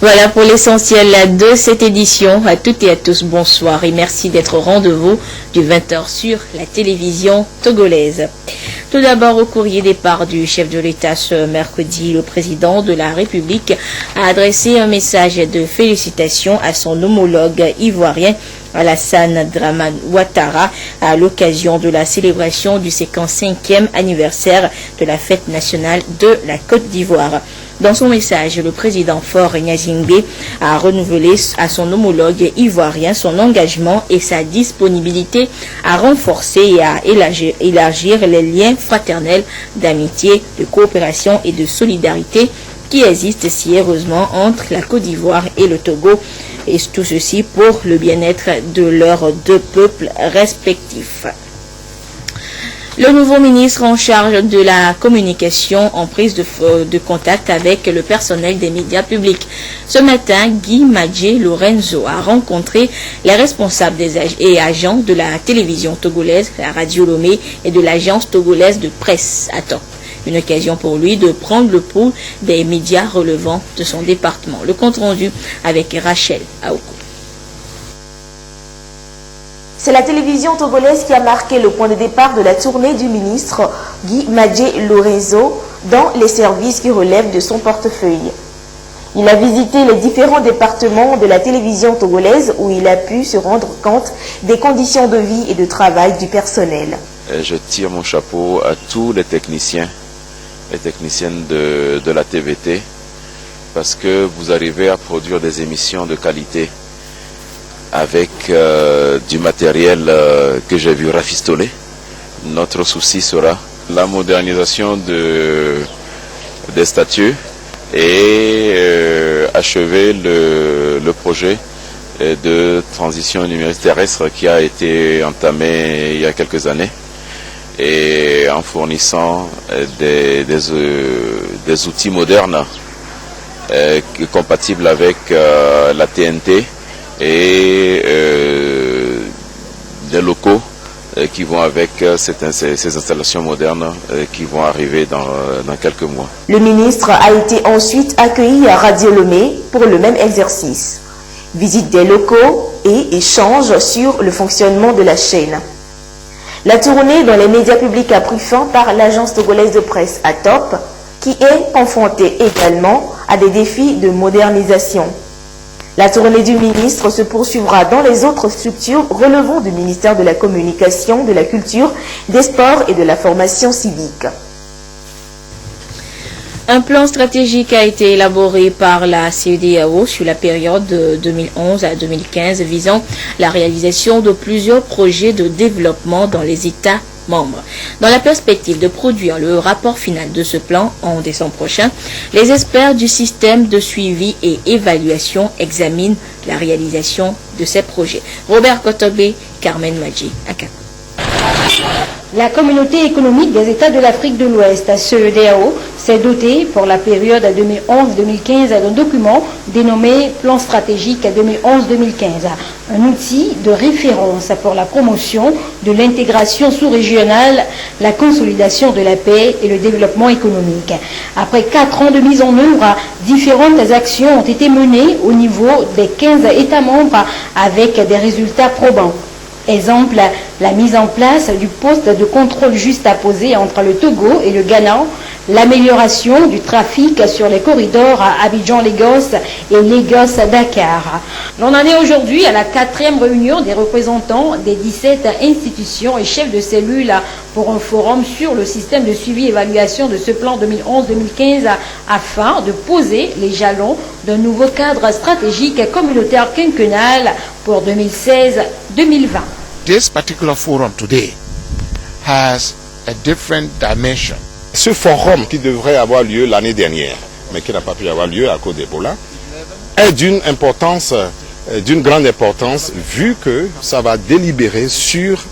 Voilà pour l'essentiel de cette édition. À toutes et à tous, bonsoir et merci d'être au rendez-vous du 20h sur la télévision togolaise. Tout d'abord, au courrier départ du chef de l'État ce mercredi, le président de la République a adressé un message de félicitations à son homologue ivoirien Alassane Dramane Ouattara à l'occasion de la célébration du 55e anniversaire de la fête nationale de la Côte d'Ivoire. Dans son message, le président Faure Gnassingbé a renouvelé à son homologue ivoirien son engagement et sa disponibilité à renforcer et à élargir les liens fraternels d'amitié, de coopération et de solidarité qui existent si heureusement entre la Côte d'Ivoire et le Togo, et tout ceci pour le bien-être de leurs deux peuples respectifs. Le nouveau ministre en charge de la communication en prise de contact avec le personnel des médias publics. Ce matin, Guy Madjé Lorenzo a rencontré les responsables et agents de la télévision togolaise, la Radio Lomé et de l'agence togolaise de presse ATOP. Une occasion pour lui de prendre le pouls des médias relevant de son département. Le compte rendu avec Rachel Aoukou. C'est la télévision togolaise qui a marqué le point de départ de la tournée du ministre Guy Madjé Lorenzo dans les services qui relèvent de son portefeuille. Il a visité les différents départements de la télévision togolaise où il a pu se rendre compte des conditions de vie et de travail du personnel. Je tire mon chapeau à tous les techniciennes de la TVT parce que vous arrivez à produire des émissions de qualité avec du matériel que j'ai vu rafistoler. Notre souci sera la modernisation des statuts et achever le projet de transition numérique terrestre qui a été entamé il y a quelques années, et en fournissant des outils modernes compatibles avec la TNT et des locaux qui vont avec ces installations modernes qui vont arriver dans quelques mois. Le ministre a été ensuite accueilli à Radio Lomé pour le même exercice. Visite des locaux et échange sur le fonctionnement de la chaîne. La tournée dans les médias publics a pris fin par l'agence togolaise de presse ATOP, qui est confrontée également à des défis de modernisation. La tournée du ministre se poursuivra dans les autres structures relevant du ministère de la Communication, de la Culture, des Sports et de la Formation civique. Un plan stratégique a été élaboré par la CEDEAO sur la période de 2011 à 2015 visant la réalisation de plusieurs projets de développement dans les États membres. Dans la perspective de produire le rapport final de ce plan en décembre prochain, les experts du système de suivi et évaluation examinent la réalisation de ces projets. Robert Kotobé, Carmen Madji, Akako. La communauté économique des États de l'Afrique de l'Ouest, CEDEAO, s'est dotée pour la période 2011-2015 d'un document dénommé Plan stratégique 2011-2015, un outil de référence pour la promotion de l'intégration sous-régionale, la consolidation de la paix et le développement économique. Après 4 ans de mise en œuvre, différentes actions ont été menées au niveau des 15 États membres avec des résultats probants. Exemple, la mise en place du poste de contrôle juste à poser entre le Togo et le Ghana, l'amélioration du trafic sur les corridors à Abidjan-Lagos et Lagos-Dakar. L'on en est aujourd'hui à la 4e réunion des représentants des 17 institutions et chefs de cellules pour un forum sur le système de suivi et évaluation de ce plan 2011-2015 afin de poser les jalons d'un nouveau cadre stratégique communautaire quinquennal pour 2016-2020. This particular forum today has a different dimension. Ce forum qui devrait avoir lieu l'année dernière, mais qui n'a pas pu avoir lieu à cause d'Ebola, est d'une grande importance, vu que ça va délibérer sur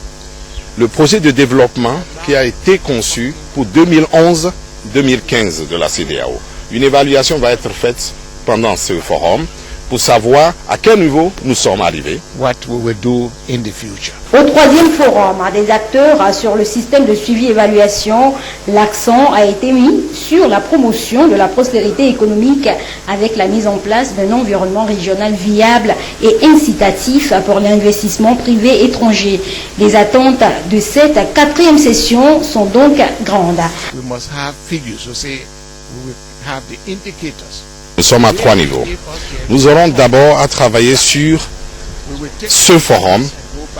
le projet de développement qui a été conçu pour 2011-2015 de la CEDEAO. Une évaluation va être faite pendant ce forum pour savoir à quel niveau nous sommes arrivés. What we will do in the future. Au troisième forum des acteurs sur le système de suivi-évaluation, l'accent a été mis sur la promotion de la prospérité économique avec la mise en place d'un environnement régional viable et incitatif pour l'investissement privé étranger. Les attentes de cette quatrième session sont donc grandes. We must have figures, so say we will have the indicators. Nous sommes à 3 niveaux. Nous aurons d'abord à travailler sur ce forum,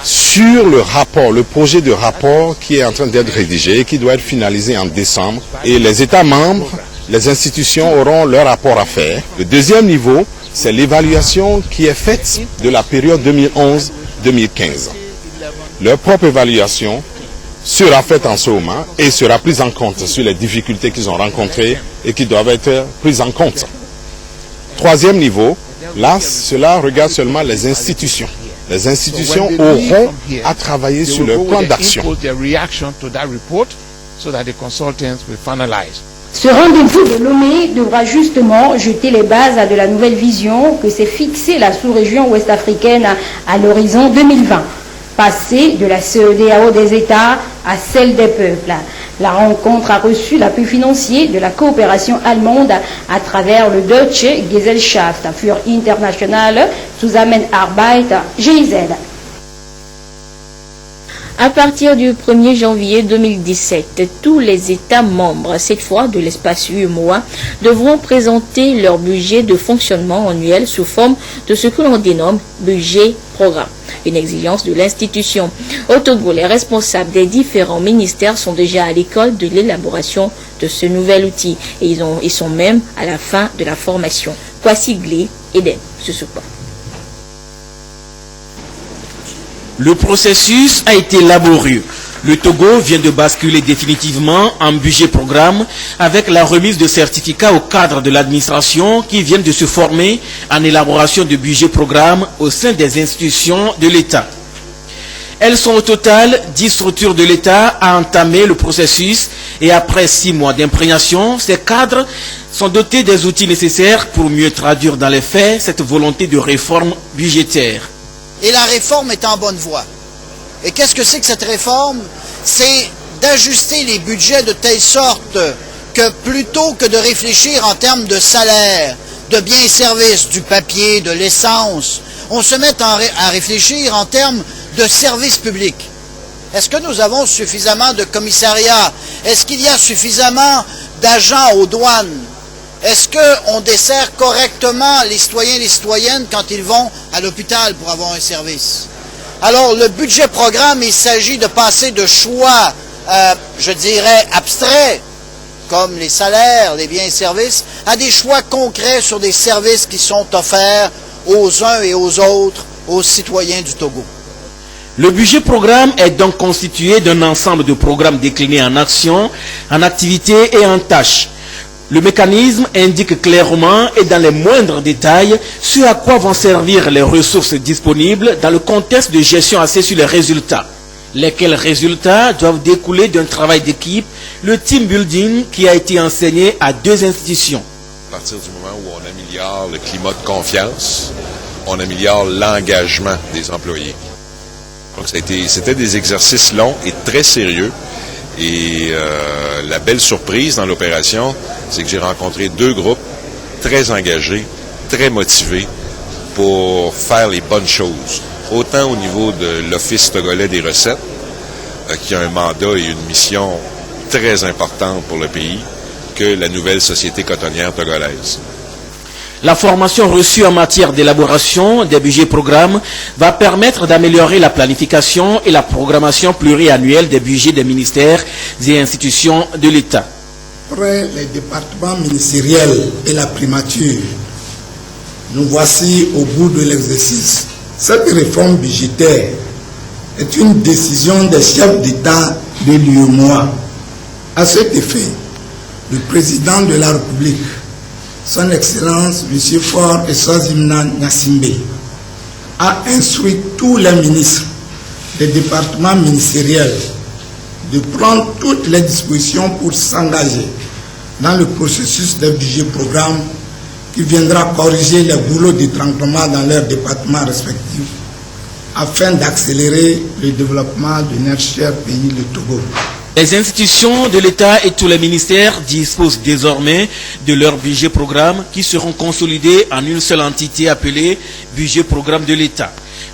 sur le rapport, le projet de rapport qui est en train d'être rédigé et qui doit être finalisé en décembre. Et les États membres, les institutions auront leur rapport à faire. Le deuxième niveau, c'est l'évaluation qui est faite de la période 2011-2015. Leur propre évaluation sera faite en ce moment et sera prise en compte sur les difficultés qu'ils ont rencontrées et qui doivent être prises en compte. Troisième niveau, là, cela regarde seulement les institutions. Les institutions auront à travailler sur leur plan d'action. Ce rendez-vous de Lomé devra justement jeter les bases de la nouvelle vision que s'est fixée la sous-région ouest-africaine à l'horizon 2020. Passer de la CEDEAO des États à celle des peuples. La rencontre a reçu l'appui financier de la coopération allemande à travers le Deutsche Gesellschaft für internationale Zusammenarbeit GIZ. À partir du 1er janvier 2017, tous les États membres, cette fois de l'espace UEMOA, devront présenter leur budget de fonctionnement annuel sous forme de ce que l'on dénomme budget programme. Une exigence de l'institution. Au Togo, les responsables des différents ministères sont déjà à l'école de l'élaboration de ce nouvel outil et ils sont même à la fin de la formation. Kwasi Glé, Eden, Susukwa. Le processus a été laborieux. Le Togo vient de basculer définitivement en budget programme avec la remise de certificats aux cadres de l'administration qui viennent de se former en élaboration de budget programme au sein des institutions de l'État. Elles sont au total 10 structures de l'État à entamer le processus et après 6 mois d'imprégnation, ces cadres sont dotés des outils nécessaires pour mieux traduire dans les faits cette volonté de réforme budgétaire. Et la réforme est en bonne voie. Et qu'est-ce que c'est que cette réforme? C'est d'ajuster les budgets de telle sorte que plutôt que de réfléchir en termes de salaire, de biens et services, du papier, de l'essence, on se met à réfléchir en termes de services publics. Est-ce que nous avons suffisamment de commissariats? Est-ce qu'il y a suffisamment d'agents aux douanes? Est-ce qu'on dessert correctement les citoyens et les citoyennes quand ils vont à l'hôpital pour avoir un service? Alors, le budget programme, il s'agit de passer de choix, je dirais, abstraits, comme les salaires, les biens et services, à des choix concrets sur des services qui sont offerts aux uns et aux autres, aux citoyens du Togo. Le budget programme est donc constitué d'un ensemble de programmes déclinés en actions, en activités et en tâches. Le mécanisme indique clairement et dans les moindres détails ce à quoi vont servir les ressources disponibles dans le contexte de gestion axée sur les résultats. Lesquels résultats doivent découler d'un travail d'équipe, le team building qui a été enseigné à 2 institutions. À partir du moment où on améliore le climat de confiance, on améliore l'engagement des employés. Donc c'était des exercices longs et très sérieux. Et la belle surprise dans l'opération, c'est que j'ai rencontré 2 groupes très engagés, très motivés pour faire les bonnes choses. Autant au niveau de l'Office togolais des recettes, qui a un mandat et une mission très importante pour le pays, que la nouvelle société cotonnière togolaise. La formation reçue en matière d'élaboration des budgets programmes va permettre d'améliorer la planification et la programmation pluriannuelle des budgets des ministères et institutions de l'État. Après les départements ministériels et la primature, nous voici au bout de l'exercice. Cette réforme budgétaire est une décision des chefs d'État de l'UEMOA. À cet effet, le président de la République, Son Excellence M. Faure Eswazimna Gnassingbé, a instruit tous les ministres des départements ministériels de prendre toutes les dispositions pour s'engager dans le processus de budget programme qui viendra corriger les boulots d'étranglement dans leurs départements respectifs afin d'accélérer le développement de notre cher pays, le Togo. Les institutions de l'État et tous les ministères disposent désormais de leur budget programme qui seront consolidés en une seule entité appelée budget programme de l'État.